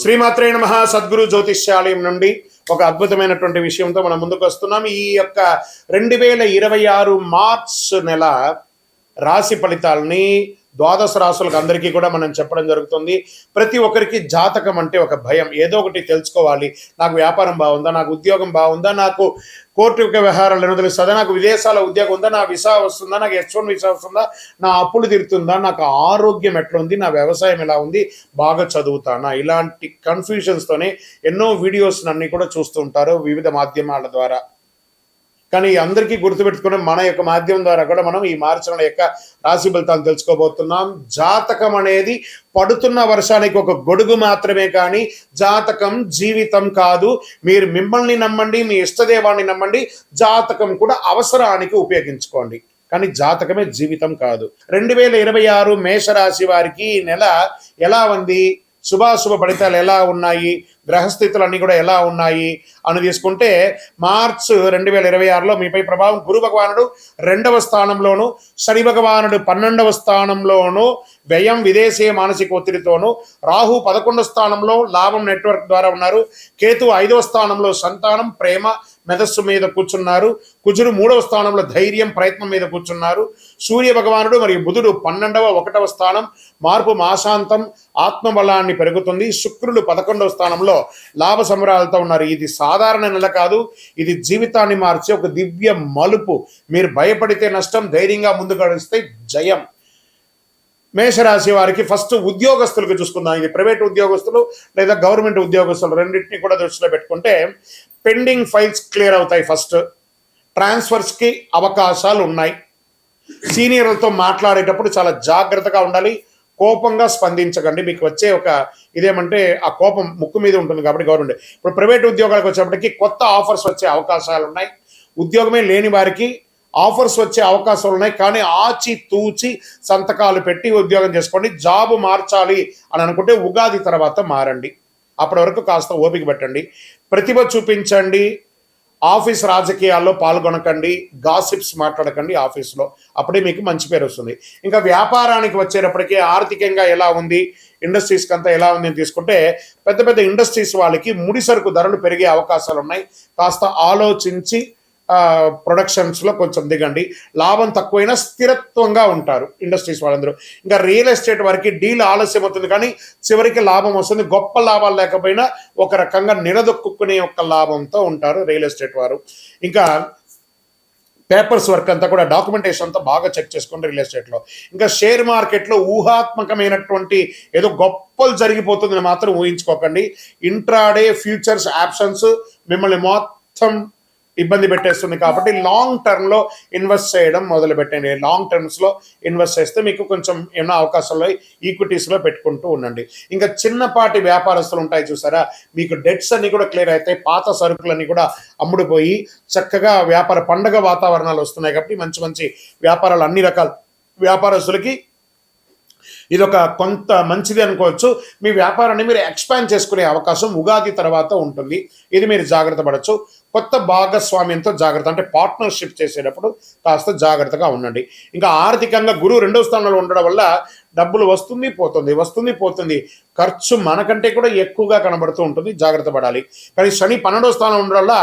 శ్రీమాత్రే నమః. సద్గురు జ్యోతిష్యాలయం నుండి ఒక అద్భుతమైనటువంటి విషయంతో మనం ముందుకు వస్తున్నాం. ఈ యొక్క 2026 మార్చ్ నెల రాశి ఫలితాలని ద్వాదశ రాశులకు అందరికీ కూడా మనం చెప్పడం జరుగుతుంది. ప్రతి ఒక్కరికి జాతకం అంటే ఒక భయం, ఏదో ఒకటి తెలుసుకోవాలి. నాకు వ్యాపారం బాగుందా, నాకు ఉద్యోగం బాగుందా, నాకు కోర్టు వ్యవహారాలు తెలుస్తుందా, నాకు విదేశాల ఉద్యోగం ఉందా, నా వీసా వస్తుందా, నాకు H1 వీసా వస్తుందా, నా అప్పులు తీరుతుందా, నాకు ఆరోగ్యం ఎట్లా ఉంది, నా వ్యవసాయం ఎలా ఉంది, బాగా చదువుతానా, ఇలాంటి కన్ఫ్యూజన్స్తోనే ఎన్నో వీడియోస్ అన్ని కూడా చూస్తూ ఉంటారు వివిధ మాధ్యమాల ద్వారా. కానీ అందరికీ గుర్తుపెట్టుకుని మన యొక్క మాధ్యమం ద్వారా కూడా మనం ఈ మార్చి నెల యొక్క రాశి ఫలితాలు తెలుసుకోబోతున్నాం. జాతకం అనేది పడుతున్న వర్షానికి ఒక గొడుగు మాత్రమే, కానీ జాతకం జీవితం కాదు. మీరు మిమ్మల్ని నమ్మండి, మీ ఇష్టదేవాన్ని నమ్మండి, జాతకం కూడా అవసరానికి ఉపయోగించుకోండి, కానీ జాతకమే జీవితం కాదు. 2026 మేషరాశి వారికి ఈ నెల ఎలా ఉంది, శుభాశుభ ఫలితాలు ఎలా ఉన్నాయి, గ్రహస్థితులు అన్నీ కూడా ఎలా ఉన్నాయి అని తీసుకుంటే, మార్చ్ 2026లో మీపై ప్రభావం గురు భగవానుడు 2వ స్థానంలోను, శని భగవానుడు 12వ స్థానంలోను, వ్యయం విదేశీ మానసిక ఒత్తిడితోను, రాహు 11వ స్థానంలో లాభం నెట్వర్క్ ద్వారా ఉన్నారు, కేతు 5వ స్థానంలో సంతానం ప్రేమ మెదస్సు మీద కూర్చున్నారు, కుజుడు 3వ స్థానంలో ధైర్యం ప్రయత్నం మీద కూర్చున్నారు, సూర్య భగవానుడు మరియు బుధుడు 12వ 1వ స్థానం మార్పు మాసాంతం ఆత్మబలాన్ని పెరుగుతుంది, శుక్రుడు 11వ స్థానంలో లాభ సంబరాలతో ఉన్నారు. ఇది సాధారణ నెల కాదు, ఇది జీవితాన్ని మార్చే ఒక దివ్య మలుపు. మీరు భయపడితే నష్టం, ధైర్యంగా ముందుకు నడిస్తే జయం. మేషరాశి వారికి ఫస్ట్ ఉద్యోగస్తులకు చూసుకుందాం. ఇది ప్రైవేట్ ఉద్యోగస్తులు లేదా గవర్నమెంట్ ఉద్యోగస్తులు రెండింటినీ కూడా దృష్టిలో పెట్టుకుంటే పెండింగ్ ఫైల్స్ క్లియర్ అవుతాయి. ఫస్ట్ ట్రాన్స్ఫర్స్కి అవకాశాలు ఉన్నాయి. సీనియర్లతో మాట్లాడేటప్పుడు చాలా జాగ్రత్తగా ఉండాలి, కోపంగా స్పందించకండి. మీకు వచ్చే ఒక ఇదేమంటే ఆ కోపం ముక్కు మీద ఉంటుంది కాబట్టి గవర్నమెంట్. ఇప్పుడు ప్రైవేట్ ఉద్యోగాలకు వచ్చేప్పటికి కొత్త ఆఫర్స్ వచ్చే అవకాశాలు ఉన్నాయి. ఉద్యోగమే లేని వారికి ఆఫర్స్ వచ్చే అవకాశాలు ఉన్నాయి, కానీ ఆచి తూచి సంతకాలు పెట్టి ఉద్యోగం చేసుకోండి. జాబు మార్చాలి అని అనుకుంటే ఉగాది తర్వాత మారండి. అప్పటి వరకు కాస్త ఓపిక పెట్టండి, ప్రతిభ చూపించండి. ఆఫీస్ రాజకీయాల్లో పాల్గొనకండి, గాసిప్స్ మాట్లాడకండి ఆఫీస్లో, అప్పుడే మీకు మంచి పేరు వస్తుంది. ఇంకా వ్యాపారానికి వచ్చేటప్పటికీ ఆర్థికంగా ఎలా ఉంది, ఇండస్ట్రీస్కి అంతా ఎలా ఉంది అని తీసుకుంటే, పెద్ద పెద్ద ఇండస్ట్రీస్ వాళ్ళకి ముడి సరుకు ధరలు పెరిగే అవకాశాలు ఉన్నాయి. కాస్త ఆలోచించి ప్రొడక్షన్స్లో కొంచెం దిగండి. లాభం తక్కువైనా స్థిరత్వంగా ఉంటారు ఇండస్ట్రీస్ వాళ్ళందరూ. ఇంకా రియల్ ఎస్టేట్ వారికి డీల్ ఆలస్యం అవుతుంది, కానీ చివరికి లాభం వస్తుంది. గొప్ప లాభాలు లేకపోయినా ఒక రకంగా నిలదొక్కునే ఒక లాభంతో ఉంటారు రియల్ ఎస్టేట్ వారు. ఇంకా పేపర్స్ వర్క్ అంతా కూడా డాక్యుమెంటేషన్ అంతా బాగా చెక్ చేసుకోండి రియల్ ఎస్టేట్లో. ఇంకా షేర్ మార్కెట్లో ఊహాత్మకమైనటువంటి ఏదో గొప్పలు జరిగిపోతుందని మాత్రం ఊహించుకోకండి. ఇంట్రాడే ఫ్యూచర్స్ ఆప్షన్స్ మిమ్మల్ని మొత్తం ఇబ్బంది పెట్టేస్తుంది, కాబట్టి లాంగ్ టర్మ్లో ఇన్వెస్ట్ చేయడం మొదలు పెట్టండి. లాంగ్ టర్మ్స్లో ఇన్వెస్ట్ చేస్తే మీకు కొంచెం ఏమైనా అవకాశాలు ఈక్విటీస్లో పెట్టుకుంటూ ఉండండి. ఇంకా చిన్నపాటి వ్యాపారస్తులు ఉంటాయి చూసారా, మీకు డెట్స్ అన్ని కూడా క్లియర్ అవుతాయి. పాత సరుకులన్నీ కూడా అమ్ముడుపోయి చక్కగా వ్యాపార పండగ వాతావరణాలు వస్తున్నాయి, కాబట్టి మంచి మంచి వ్యాపారాలు అన్ని రకాల వ్యాపారస్తులకి ఇదొక కొంత మంచిది అనుకోవచ్చు. మీ వ్యాపారాన్ని మీరు ఎక్స్పాండ్ చేసుకునే అవకాశం ఉగాది తర్వాత ఉంటుంది. ఇది మీరు జాగ్రత్త పడవచ్చు. కొత్త భాగస్వామ్యంతో జాగ్రత్త, అంటే పార్ట్నర్షిప్ చేసేటప్పుడు కాస్త జాగ్రత్తగా ఉండండి. ఇంకా ఆర్థికంగా గురువు 2వ స్థానంలో ఉండడం వల్ల డబ్బులు వస్తుంది పోతుంది, ఖర్చు మనకంటే కూడా ఎక్కువగా కనబడుతూ ఉంటుంది, జాగ్రత్త పడాలి. కానీ శని 12వ స్థానం ఉండడం వల్ల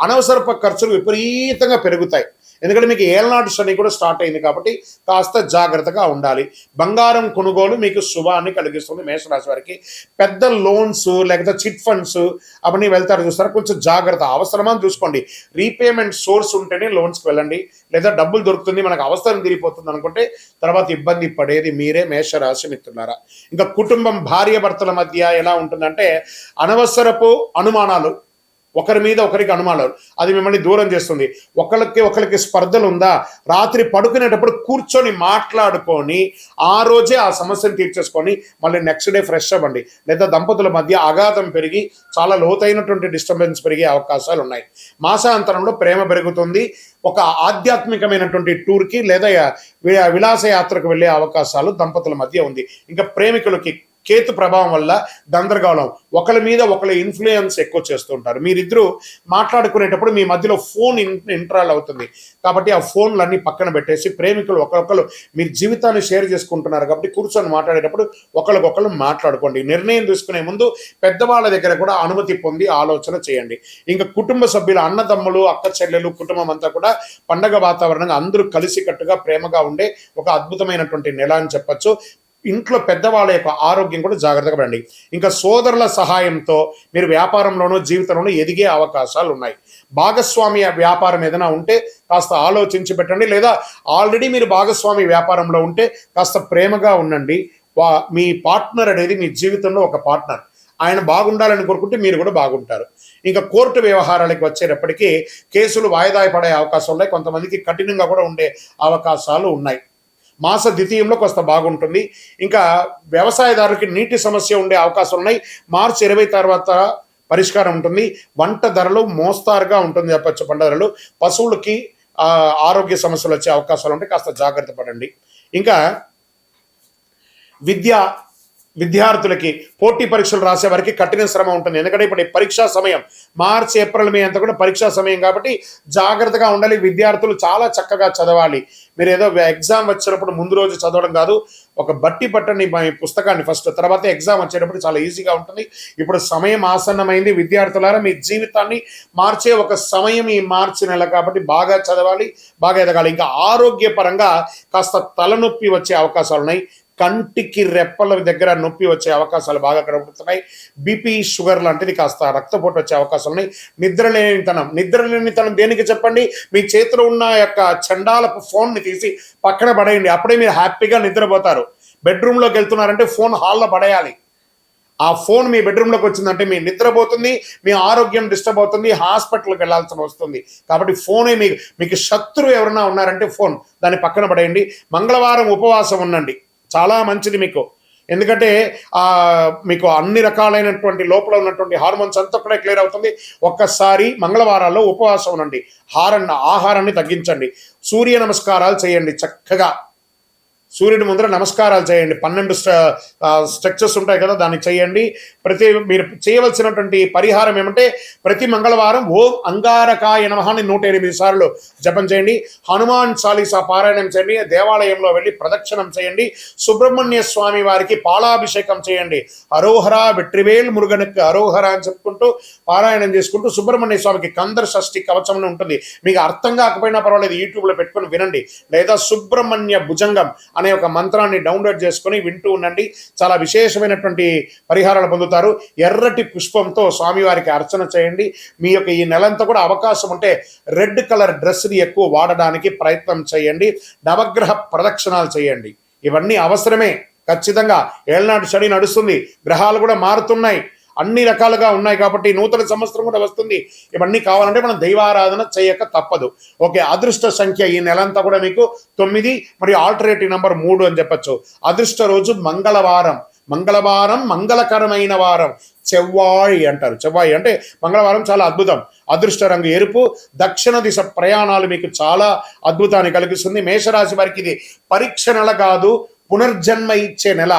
అనవసరపు ఖర్చులు విపరీతంగా పెరుగుతాయి. ఎందుకంటే మీకు ఏళ్ళనాటి శని కూడా స్టార్ట్ అయింది, కాబట్టి కాస్త జాగ్రత్తగా ఉండాలి. బంగారం కొనుగోలు మీకు శుభాన్ని కలిగిస్తుంది. మేషరాశి వారికి పెద్ద లోన్స్ లేకపోతే చిట్ ఫండ్స్ అవన్నీ వెళ్తారు చూస్తారా, కొంచెం జాగ్రత్త, అవసరమని చూసుకోండి. రీపేమెంట్ సోర్స్ ఉంటేనే లోన్స్కి వెళ్ళండి, లేదా డబ్బులు దొరుకుతుంది మనకు అవసరం తీరిపోతుంది అనుకుంటే తర్వాత ఇబ్బంది పడేది మీరే మేషరాశి మిత్రులారా. ఇంకా కుటుంబం భార్య భర్తల మధ్య ఎలా ఉంటుందంటే అనవసరపు అనుమానాలు, ఒకరి మీద ఒకరికి అనుమానాలు, అది మిమ్మల్ని దూరం చేస్తుంది. ఒకరికి స్పర్ధలు ఉందా, రాత్రి పడుకునేటప్పుడు కూర్చొని మాట్లాడుకొని ఆ రోజే ఆ సమస్యను తీర్చేసుకొని మళ్ళీ నెక్స్ట్ డే ఫ్రెష్ అవ్వండి. లేదా దంపతుల మధ్య అగాధం పెరిగి చాలా లోతైనటువంటి డిస్టర్బెన్స్ పెరిగే అవకాశాలు ఉన్నాయి. మాసాంతరంలో ప్రేమ పెరుగుతుంది. ఒక ఆధ్యాత్మికమైనటువంటి టూర్కి లేదా విలాస యాత్రకు వెళ్ళే అవకాశాలు దంపతుల మధ్య ఉంది. ఇంకా ప్రేమికులకి కేతు ప్రభావం వల్ల గందరగోళం, ఒకరి మీద ఒకరి ఇన్ఫ్లుయెన్స్ ఎక్కువ చేస్తూ ఉంటారు. మీరిద్దరూ మాట్లాడుకునేటప్పుడు మీ మధ్యలో ఫోన్ ఇంటరాల్ అవుతుంది. కాబట్టి ఆ ఫోన్లన్నీ పక్కన పెట్టేసి ప్రేమికులు ఒకరొకరు మీ జీవితాన్ని షేర్ చేసుకుంటున్నారు కాబట్టి కూర్చొని మాట్లాడేటప్పుడు ఒకరికొకరు మాట్లాడుకోండి. నిర్ణయం తీసుకునే ముందు పెద్దవాళ్ళ దగ్గర కూడా అనుమతి పొంది ఆలోచన చేయండి. ఇంకా కుటుంబ సభ్యులు, అన్నదమ్ములు, అక్క చెల్లెలు, కుటుంబం అంతా కూడా పండగ వాతావరణంగా అందరూ కలిసికట్టుగా ప్రేమగా ఉండే ఒక అద్భుతమైనటువంటి నెల అని చెప్పచ్చు. ఇంట్లో పెద్దవాళ్ళ యొక్క ఆరోగ్యం కూడా జాగ్రత్తగా పడండి. ఇంకా సోదరుల సహాయంతో మీరు వ్యాపారంలోనూ జీవితంలోనూ ఎదిగే అవకాశాలు ఉన్నాయి. భాగస్వామి వ్యాపారం ఏదైనా ఉంటే కాస్త ఆలోచించి పెట్టండి, లేదా ఆల్రెడీ మీరు భాగస్వామి వ్యాపారంలో ఉంటే కాస్త ప్రేమగా ఉండండి. మీ పార్ట్నర్ అనేది మీ జీవితంలో ఒక పార్ట్నర్, ఆయన బాగుండాలని కోరుకుంటే మీరు కూడా బాగుంటారు. ఇంకా కోర్టు వ్యవహారాలకు వచ్చేటప్పటికీ కేసులు వాయిదా పడే అవకాశాలు ఉన్నాయి. కొంతమందికి కఠినంగా కూడా ఉండే అవకాశాలు ఉన్నాయి. మాస ద్వితీయంలో కొంత బాగుంటుంది. ఇంకా వ్యవసాయదారులకి నీటి సమస్య ఉండే అవకాశాలు ఉన్నాయి. మార్చి 20 తర్వాత పరిష్కారం ఉంటుంది. వంట ధరలు మోస్తారుగా ఉంటుంది చెప్పచ్చు. పంట ధరలు, పశువులకి ఆరోగ్య సమస్యలు వచ్చే అవకాశాలు ఉంటాయి, కాస్త జాగ్రత్త పడండి. ఇంకా విద్యార్థులకి పోటీ పరీక్షలు రాసే వారికి కఠిన శ్రమ ఉంటుంది. ఎందుకంటే ఇప్పుడు పరీక్షా సమయం, మార్చి, ఏప్రిల్, మే అంతా కూడా పరీక్షా సమయం కాబట్టి జాగ్రత్తగా ఉండాలి. విద్యార్థులు చాలా చక్కగా చదవాలి. మీరు ఏదో ఎగ్జామ్ వచ్చినప్పుడు ముందు రోజు చదవడం కాదు, ఒక బట్టి పట్టని పుస్తకాన్ని ఫస్ట్, తర్వాత ఎగ్జామ్ వచ్చేటప్పుడు చాలా ఈజీగా ఉంటుంది. ఇప్పుడు సమయం ఆసన్నమైంది. విద్యార్థులారా, మీ జీవితాన్ని మార్చే ఒక సమయం ఈ మార్చి నెల కాబట్టి బాగా చదవాలి, బాగా ఎదగాలి. ఇంకా ఆరోగ్యపరంగా కాస్త తలనొప్పి వచ్చే అవకాశాలు ఉన్నాయి. కంటికి రెప్పల దగ్గర నొప్పి వచ్చే అవకాశాలు బాగా కనబడుతున్నాయి. బీపీ, షుగర్ లాంటిది, కాస్త రక్తపోటు వచ్చే అవకాశాలు ఉన్నాయి. నిద్రలేనితనం దేనికి చెప్పండి? మీ చేతిలో ఉన్న యొక్క చండాలపు ఫోన్ని తీసి పక్కన పడేయండి. అప్పుడే మీరు హ్యాపీగా నిద్రపోతారు. బెడ్రూమ్లోకి వెళ్తున్నారంటే ఫోన్ హాల్లో పడేయాలి. ఆ ఫోన్ మీ బెడ్రూమ్లోకి వచ్చిందంటే మీ నిద్రపోతుంది, మీ ఆరోగ్యం డిస్టర్బ్ అవుతుంది, హాస్పిటల్కి వెళ్ళాల్సి వస్తుంది. కాబట్టి ఫోనే మీకు శత్రువు ఎవరైనా ఉన్నారంటే ఫోన్, దాన్ని పక్కన పడేయండి. మంగళవారం ఉపవాసం ఉండండి, చాలా మంచిది మీకు. ఎందుకంటే మీకు అన్ని రకాలైనటువంటి లోపల ఉన్నటువంటి హార్మోన్స్ అంతా కూడా క్లియర్ అవుతుంది. ఒక్కసారి మంగళవారాల్లో ఉపవాసం ఉండండి, ఆహారాన్ని తగ్గించండి, సూర్య నమస్కారాలు చేయండి. చక్కగా సూర్యుడి ముందర నమస్కారాలు చేయండి. 12 స్ట్రక్చర్స్ ఉంటాయి కదా, దాన్ని చేయండి. మీరు చేయవలసినటువంటి పరిహారం ఏమంటే ప్రతి మంగళవారం ఓం అంగారకాయ నమః అని 108 సార్లు జపం చేయండి. హనుమాన్ చాలీసా పారాయణం చేయండి. దేవాలయంలో వెళ్ళి ప్రదక్షిణం చేయండి. సుబ్రహ్మణ్య స్వామి వారికి పాలాభిషేకం చేయండి. అరోహరా వెట్రివేల్ మురుగనుకు అరోహరా అని చెప్పుకుంటూ పారాయణం చేసుకుంటూ సుబ్రహ్మణ్య స్వామికి కందర షష్ఠి కవచం ఉంటుంది. మీకు అర్థం కాకపోయినా పర్వాలేదు, యూట్యూబ్లో పెట్టుకొని వినండి. లేదా సుబ్రహ్మణ్య భుజంగం అనే ఒక మంత్రాన్ని డౌన్లోడ్ చేసుకొని వింటూ ఉండండి. చాలా విశేషమైనటువంటి పరిహారాలు పొందుతారు. ఎర్రటి పుష్పంతో స్వామివారికి అర్చన చేయండి. మీ యొక్క ఈ నెలంతా కూడా అవకాశం ఉంటే రెడ్ కలర్ డ్రెస్ని ఎక్కువ వాడడానికి ప్రయత్నం చేయండి. నవగ్రహ ప్రదక్షిణాలు చేయండి. ఇవన్నీ అవసరమే ఖచ్చితంగా. ఏళ్ళనాటి శని నడుస్తుంది, గ్రహాలు కూడా మారుతున్నాయి, అన్ని రకాలుగా ఉన్నాయి కాబట్టి నూతన సంవత్సరం కూడా వస్తుంది. ఇవన్నీ కావాలంటే మనం దైవారాధన చేయక తప్పదు. ఓకే, అదృష్ట సంఖ్య ఈ నెలంతా కూడా మీకు 9 మరియు ఆల్టర్నేటివ్ నెంబర్ 3 అని చెప్పచ్చు. అదృష్ట రోజు మంగళవారం. మంగళకరమైన వారం. చెవ్వాయి అంటారు. చెవ్వాయి అంటే మంగళవారం చాలా అద్భుతం. అదృష్ట రంగు ఎరుపు. దక్షిణ దిశ ప్రయాణాలు మీకు చాలా అద్భుతాన్ని కలిగిస్తుంది. మేషరాశి వారికి ఇది పరీక్ష నెల కాదు, పునర్జన్మ ఇచ్చే నెల.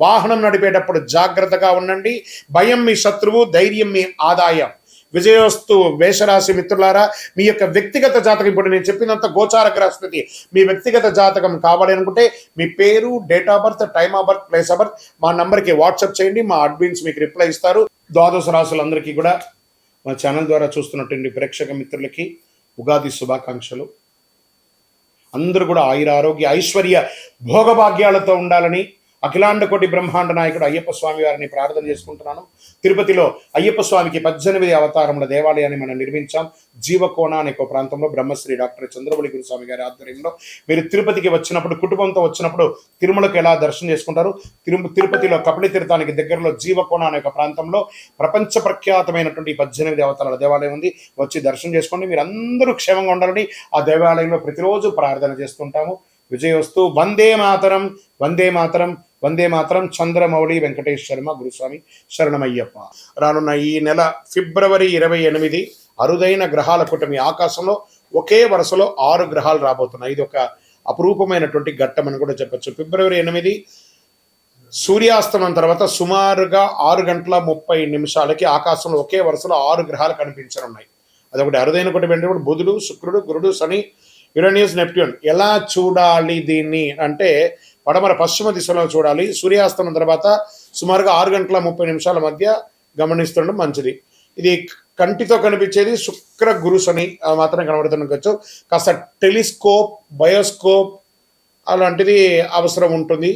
వాహనం నడిపేటప్పుడు జాగ్రత్తగా ఉండండి. భయం మీ శత్రువు, ధైర్యం మీ ఆదాయం. విజయోస్తు మేషరాశి మిత్రులారా. మీ యొక్క వ్యక్తిగత జాతకం, ఇప్పుడు నేను చెప్పినంత గోచార గ్రహస్థితి, మీ వ్యక్తిగత జాతకం కావాలి అనుకుంటే మీ పేరు, date of birth, time of birth, place of birth మా నంబర్కి వాట్సాప్ చేయండి. మా అడ్మిన్స్ మీకు రిప్లై ఇస్తారు. ద్వాదశ రాశులందరికీ కూడా మా ఛానల్ ద్వారా చూస్తున్నటువంటి ప్రేక్షక మిత్రులకి ఉగాది శుభాకాంక్షలు. అందరూ కూడా ఆయుర ఆరోగ్య ఐశ్వర్య భోగభాగ్యాలతో ఉండాలని అఖిలాండ కోటి బ్రహ్మాండ నాయకుడు అయ్యప్ప స్వామి వారిని ప్రార్థన చేసుకుంటున్నాను. తిరుపతిలో అయ్యప్ప స్వామికి 18 అవతారముల దేవాలయాన్ని మనం నిర్మించాం. జీవకోణ అనే ఒక ప్రాంతంలో బ్రహ్మశ్రీ డాక్టర్ చంద్రబలి గురుస్వామి గారి ఆధ్వర్యంలో. మీరు తిరుపతికి వచ్చినప్పుడు, కుటుంబంతో వచ్చినప్పుడు తిరుమలకు ఎలా దర్శనం చేసుకుంటారు? తిరుపతిలో కపిల తీర్థానికి దగ్గరలో జీవకోణ అనే ఒక ప్రాంతంలో ప్రపంచ ప్రఖ్యాతమైనటువంటి 18 అవతారాల దేవాలయం ఉంది. వచ్చి దర్శనం చేసుకోండి. మీరు అందరూ క్షేమంగా ఉండాలని ఆ దేవాలయంలో ప్రతిరోజు ప్రార్థన చేస్తుంటాము. విజయోస్తు. వందే మాతరం, వందే మాతరం, వందే మాతరం. చంద్రమౌళి వెంకటేష్ శర్మ గురుస్వామి శరణమయ్యప్ప. రానున్న ఈ నెల ఫిబ్రవరి 28 అరుదైన గ్రహాల కూటమి. ఆకాశంలో ఒకే వరుసలో 6 గ్రహాలు రాబోతున్నాయి. ఇది ఒక అపురూపమైనటువంటి ఘట్టం అని కూడా చెప్పచ్చు. ఫిబ్రవరి 8 సూర్యాస్తమం తర్వాత సుమారుగా 6:30 ఆకాశంలో ఒకే వరుసలో 6 గ్రహాలు కనిపించనున్నాయి. అదొకటి అరుదైన ఒకటి ఏంటంటే బుధుడు, శుక్రుడు, గురుడు, శని, యురేనియస్, నెప్ట్యూన్. ఎలా చూడాలి దీన్ని అంటే పడమర పశ్చిమ దిశలో చూడాలి. సూర్యాస్తమం తర్వాత సుమారుగా 6:30 మధ్య గమనిస్తుండడం మంచిది. ఇది కంటితో కనిపించేది శుక్ర, గురు, శని మాత్రమే కనబడుతుండొచ్చు. కాస్త టెలిస్కోప్, బయోస్కోప్ అలాంటిది అవసరం ఉంటుంది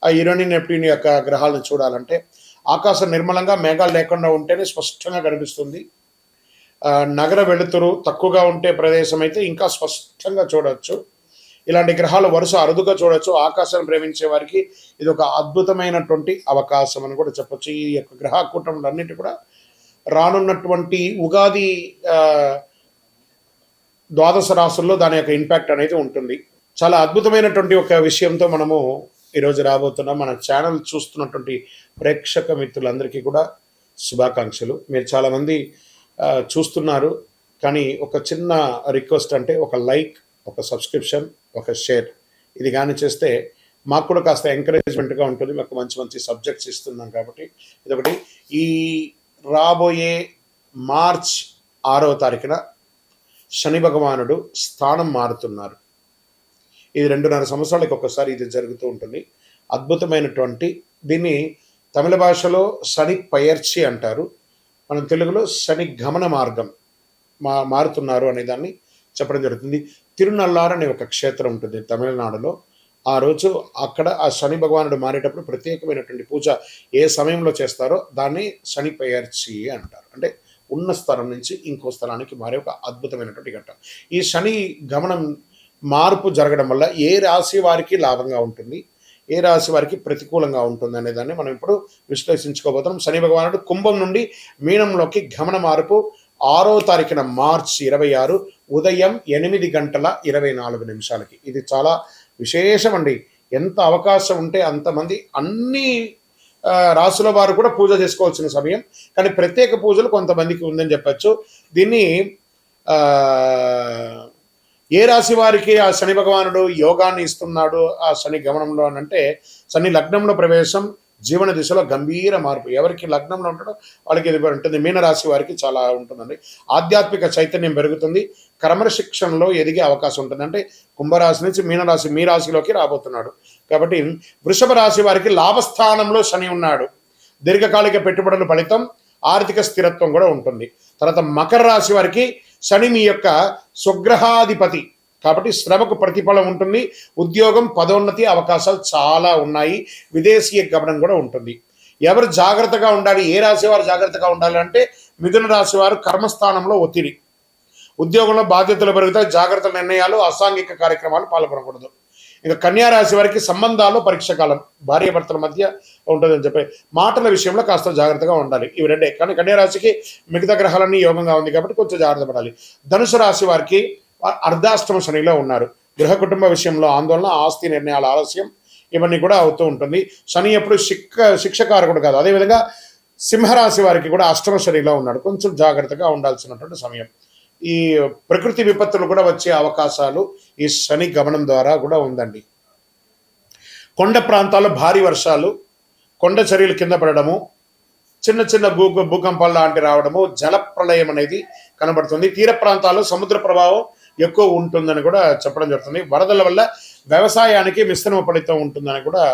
ఆ యురేనియస్, నెప్ట్యూన్ యొక్క గ్రహాలను చూడాలంటే. ఆకాశం నిర్మలంగా మేఘాలు లేకుండా ఉంటేనే స్పష్టంగా కనిపిస్తుంది. నగర వెలుతురు తక్కువగా ఉంటే ప్రదేశం అయితే ఇంకా స్పష్టంగా చూడవచ్చు. ఇలాంటి గ్రహాలు వరుస అరుదుగా చూడవచ్చు. ఆకాశాన్ని ప్రేమించే వారికి ఇది ఒక అద్భుతమైనటువంటి అవకాశం అని కూడా చెప్పొచ్చు. ఈ యొక్క గ్రహ కూటములన్నిటి కూడా రానున్నటువంటి ఉగాది ద్వాదశ రాసుల్లో దాని యొక్క ఇంపాక్ట్ అనేది ఉంటుంది. చాలా అద్భుతమైనటువంటి ఒక విషయంతో మనము ఈరోజు రాబోతున్నాం. మన ఛానల్ చూస్తున్నటువంటి ప్రేక్షక మిత్రులందరికీ కూడా శుభాకాంక్షలు. మీరు చాలామంది చూస్తున్నారు, కానీ ఒక చిన్న రిక్వెస్ట్ అంటే ఒక లైక్, ఒక సబ్స్క్రిప్షన్, ఒక షేర్ ఇది కానీ చేస్తే మాకు కూడా కాస్త ఎంకరేజ్మెంట్గా ఉంటుంది. మాకు మంచి మంచి సబ్జెక్ట్స్ ఇస్తున్నాం కాబట్టి ఇదొకటి. ఈ రాబోయే మార్చ్ 6వ తారీఖున శని భగవానుడు స్థానం మారుతున్నారు. ఇది 2.5 సంవత్సరాలకు ఒకసారి ఇది జరుగుతూ ఉంటుంది. అద్భుతమైనటువంటి దీన్ని తమిళ భాషలో శని పయర్చి అంటారు. మనం తెలుగులో శని గమన మార్గం మారుతున్నారు అనే దాన్ని చెప్పడం జరుగుతుంది. తిరునల్లార్ అనే ఒక క్షేత్రం ఉంటుంది తమిళనాడులో. ఆ రోజు అక్కడ ఆ శని భగవానుడు మారేటప్పుడు ప్రత్యేకమైనటువంటి పూజ ఏ సమయంలో చేస్తారో దాన్ని శని పయర్చి అంటారు. అంటే ఉన్న స్థలం నుంచి ఇంకో స్థలానికి మారే ఒక అద్భుతమైనటువంటి ఘట్టం. ఈ శని గమనం మార్పు జరగడం వల్ల ఏ రాశి వారికి లాభంగా ఉంటుంది, ఏ రాశి వారికి ప్రతికూలంగా ఉంటుంది అనే దాన్ని మనం ఇప్పుడు విశ్లేషించుకోబోతున్నాం. శని భగవానుడు కుంభం నుండి మీనంలోకి గమన మార్పు 6వ తారీఖున మార్చి 26 ఉదయం 8:24 ఇది చాలా విశేషం అండి. ఎంత అవకాశం ఉంటే అంతమంది అన్ని రాసుల వారు కూడా పూజ చేసుకోవాల్సిన సమయం. కానీ ప్రత్యేక పూజలు కొంతమందికి ఉందని చెప్పచ్చు. దీన్ని ఏ రాశి వారికి ఆ శని భగవానుడు యోగాన్ని ఇస్తున్నాడు ఆ శని గమనంలో అని అంటే, శని లగ్నంలో ప్రవేశం జీవన దిశలో గంభీర మార్పు. ఎవరికి లగ్నంలో ఉంటాడో వాళ్ళకి ఇది ఉంటుంది. మీనరాశి వారికి చాలా ఉంటుందండి. ఆధ్యాత్మిక చైతన్యం పెరుగుతుంది. క్రమశిక్షణలో ఎదిగే అవకాశం ఉంటుంది. అంటే కుంభరాశి నుంచి మీనరాశి మీ రాశిలోకి రాబోతున్నాడు కాబట్టి వృషభ రాశి వారికి లాభస్థానంలో శని ఉన్నాడు. దీర్ఘకాలిక పెట్టుబడుల ఫలితం, ఆర్థిక స్థిరత్వం కూడా ఉంటుంది. తర్వాత మకర రాశి వారికి శని మీ యొక్క స్వగ్రహాధిపతి కాబట్టి శ్రమకు ప్రతిఫలం ఉంటుంది. ఉద్యోగం, పదోన్నతి అవకాశాలు చాలా ఉన్నాయి. విదేశీయ గమనం కూడా ఉంటుంది. ఎవరు జాగ్రత్తగా ఉండాలి, ఏ రాశి వారు జాగ్రత్తగా ఉండాలి అంటే మిథున రాశి వారు కర్మస్థానంలో ఒత్తిడి, ఉద్యోగంలో బాధ్యతలు పెరుగుతాయి. జాగ్రత్త నిర్ణయాలు, అసాంఘిక కార్యక్రమాలు పాల్గొనకూడదు. ఇక కన్యా రాశి వారికి సంబంధాల్లో పరీక్ష కాలం, భార్యాభర్తల మధ్య ఉంటుందని చెప్పి మాటల విషయంలో కాస్త జాగ్రత్తగా ఉండాలి. ఇవి రెండే. కానీ కన్యా రాశికి మిగతా గ్రహాలన్నీ యోగంగా ఉంది కాబట్టి కొంచెం జాగ్రత్త పడాలి. ధనుసు రాశి వారికి అర్ధాష్టమ శనిలో ఉన్నారు. గృహ కుటుంబ విషయంలో ఆందోళన, ఆస్తి నిర్ణయాల ఆలస్యం ఇవన్నీ కూడా అవుతూ ఉంటుంది. శని ఎప్పుడు శిక్షకారకుడు కాదు. అదేవిధంగా సింహరాశి వారికి కూడా అష్టమ శనిలో ఉన్నాడు. కొంచెం జాగ్రత్తగా ఉండాల్సినటువంటి సమయం. ఈ ప్రకృతి విపత్తులు కూడా వచ్చే అవకాశాలు ఈ శని గమనం ద్వారా కూడా ఉందండి. కొండ ప్రాంతాల్లో భారీ వర్షాలు, కొండ చర్యలు కింద పడడము, చిన్న చిన్న భూకంపాలు లాంటి రావడము, జల ప్రళయం అనేది కనబడుతుంది. తీర ప్రాంతాల్లో సముద్ర ప్రభావం ఎక్కువ ఉంటుందని కూడా చెప్పడం జరుగుతుంది. వరదల వల్ల వ్యవసాయానికి మిశ్రమ ఫలితం ఉంటుందని కూడా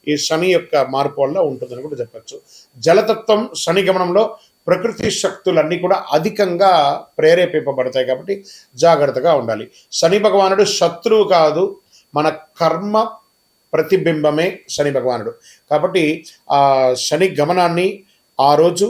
ఈ శని యొక్క మార్పు వల్ల ఉంటుందని కూడా చెప్పచ్చు. జలతత్వం శని గమనంలో ప్రకృతి శక్తులన్నీ కూడా అధికంగా ప్రేరేపింపబడతాయి కాబట్టి జాగ్రత్తగా ఉండాలి. శని భగవానుడు శత్రువు కాదు, మన కర్మ ప్రతిబింబమే శని భగవానుడు. కాబట్టి ఆ శని గమనాన్ని ఆ రోజు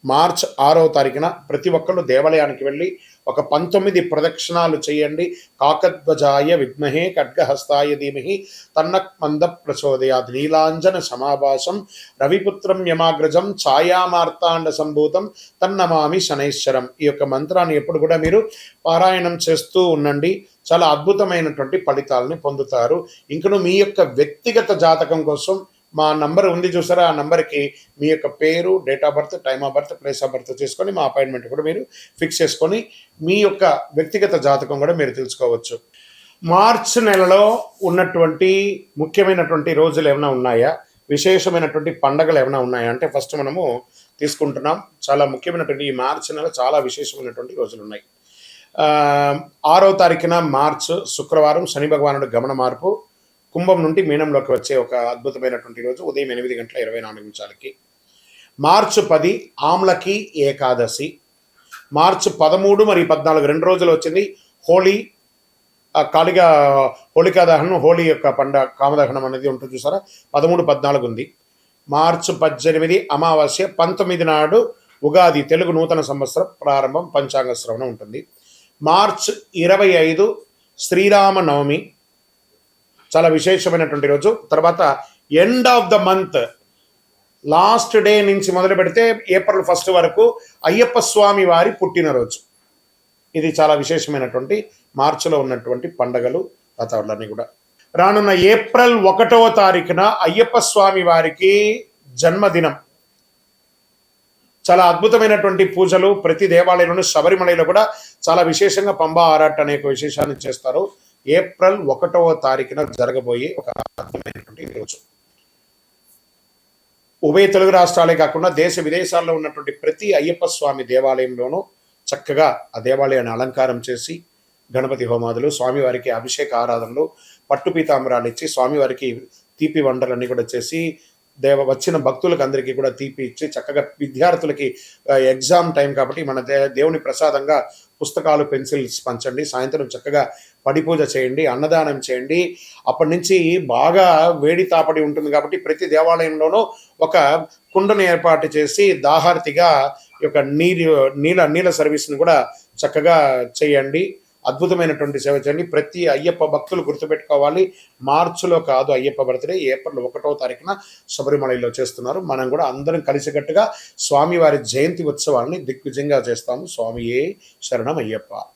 మార్చ్ 6వ తారీఖున ప్రతి ఒక్కళ్ళు దేవాలయానికి వెళ్ళి ఒక 19 ప్రదక్షిణాలు చేయండి. కాకధ్వజాయ విద్మహే ఖడ్గహస్తాయ ధీమహి తన్నః మంద ప్రచోదయాత్. నీలాంజన సమాభాసం రవిపుత్రం యమాగ్రజం ఛాయామార్తాండ సంభూతం తన్నమామి శనైశ్వరం. ఈ యొక్క మంత్రాన్ని ఎప్పుడు కూడా మీరు పారాయణం చేస్తూ ఉండండి. చాలా అద్భుతమైనటువంటి ఫలితాలని పొందుతారు. ఇంకను మీ యొక్క వ్యక్తిగత జాతకం కోసం మా నంబర్ ఉంది చూసారా, ఆ నంబర్కి మీ యొక్క పేరు, date of birth, time of birth, place of birth చేసుకొని మా అపాయింట్మెంట్ కూడా మీరు ఫిక్స్ చేసుకొని మీ యొక్క వ్యక్తిగత జాతకం కూడా మీరు తెలుసుకోవచ్చు. మార్చ్ నెలలో ఉన్నటువంటి ముఖ్యమైనటువంటి రోజులు ఏమైనా ఉన్నాయా, విశేషమైనటువంటి పండగలు ఏమైనా ఉన్నాయా అంటే ఫస్ట్ మనము తీసుకుంటున్నాం. చాలా ముఖ్యమైనటువంటి ఈ మార్చి నెల చాలా విశేషమైనటువంటి రోజులు ఉన్నాయి. 6వ తారీఖున మార్చ్ శుక్రవారం శని భగవానుడు గమన మార్పు కుంభం నుండి మీనంలోకి వచ్చే ఒక అద్భుతమైనటువంటి రోజు ఉదయం 8:24 మార్చి 10 ఆమ్లకి ఏకాదశి. మార్చి 13 మరియు 14 2 రోజులు వచ్చింది హోలీ. కాళిగా హోళికా దహనం, హోలీ యొక్క పండగ కామదహనం అనేది ఉంటుంది చూసారా, 13, 14 ఉంది. మార్చి 18 అమావాస్య, 19 నాడు ఉగాది తెలుగు నూతన సంవత్సరం ప్రారంభం, పంచాంగ శ్రవణం ఉంటుంది. మార్చి 25 శ్రీరామ నవమి, చాలా విశేషమైనటువంటి రోజు. తర్వాత end of the month last day నుంచి మొదలు పెడితే ఏప్రిల్ 1 వరకు అయ్యప్ప స్వామి వారి పుట్టినరోజు. ఇది చాలా విశేషమైనటువంటి మార్చిలో ఉన్నటువంటి పండగలు వాతావరణాన్ని కూడా. రానున్న ఏప్రిల్ 1వ తారీఖున అయ్యప్ప స్వామి వారికి జన్మదినం. చాలా అద్భుతమైనటువంటి పూజలు ప్రతి దేవాలయంలోనూ, శబరిమలలో కూడా చాలా విశేషంగా పంబా ఆరాట్ అనే విశేషాన్ని చేస్తారు. ఏప్రిల్ 1వ తారీఖున జరగబోయే ఒక అద్భుతమైనటువంటి రోజు. ఉభయ తెలుగు రాష్ట్రాలే కాకుండా దేశ విదేశాల్లో ఉన్నటువంటి ప్రతి అయ్యప్ప స్వామి దేవాలయంలోనూ చక్కగా ఆ దేవాలయాన్ని అలంకారం చేసి గణపతి హోమాదులు, స్వామివారికి అభిషేక ఆరాధనలు, పట్టు పీతాంబరాలు ఇచ్చి స్వామివారికి తీపి వంటలన్నీ కూడా చేసి వచ్చిన భక్తులకు అందరికీ కూడా తీపి ఇచ్చి చక్కగా విద్యార్థులకి ఎగ్జామ్ టైం కాబట్టి మన దేవుని ప్రసాదంగా పుస్తకాలు, పెన్సిల్స్ పంచండి. సాయంత్రం చక్కగా పడి పూజ చేయండి, అన్నదానం చేయండి. అప్పటి నుంచి బాగా వేడి తాపడి ఉంటుంది కాబట్టి ప్రతి దేవాలయంలోనూ ఒక కుండను ఏర్పాటు చేసి దాహార్తిగా ఈ యొక్క నీళ్ళ సర్వీస్ని కూడా చక్కగా చేయండి. అద్భుతమైనటువంటి సేవ చేయండి. ప్రతి అయ్యప్ప భక్తులు గుర్తుపెట్టుకోవాలి, మార్చిలో కాదు అయ్యప్ప బర్త్డే, ఏప్రిల్ 1వ తారీఖున శబరిమలలో చేస్తున్నారు. మనం కూడా అందరం కలిసికట్టుగా స్వామివారి జయంతి ఉత్సవాన్ని దిగ్విజయంగా చేస్తాము. స్వామియే శరణం అయ్యప్ప.